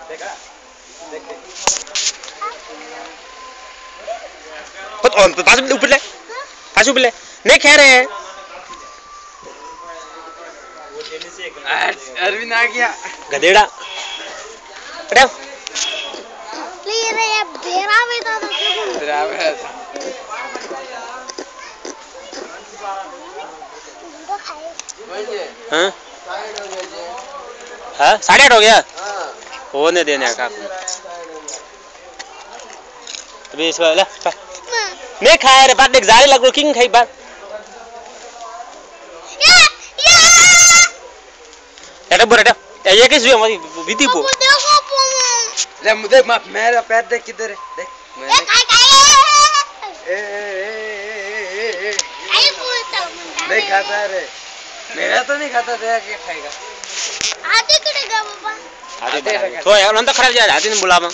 देखा देख देख पत on पास ऊपर ले पास ऊपर ले नहीं खा रहे हैं अरविंद आ गया गधेड़ा अरे ले रे ये भेड़ा में तो ड्राइवर हाँ हाँ 8:30 हो गया होने देने का अभी इसको ले नहीं खाया रे बात देख जारी लगो किंग खाई बात अरे बोरा ये किस भी हमारी विधि को ले मुझे मेरा पैर देख किधर है देख नहीं खाता रे मेरा तो नहीं खाता तेरा क्या खाएगा आते करेगा बाबा आते तो यार नंतर खराब जा आते ने बुलावा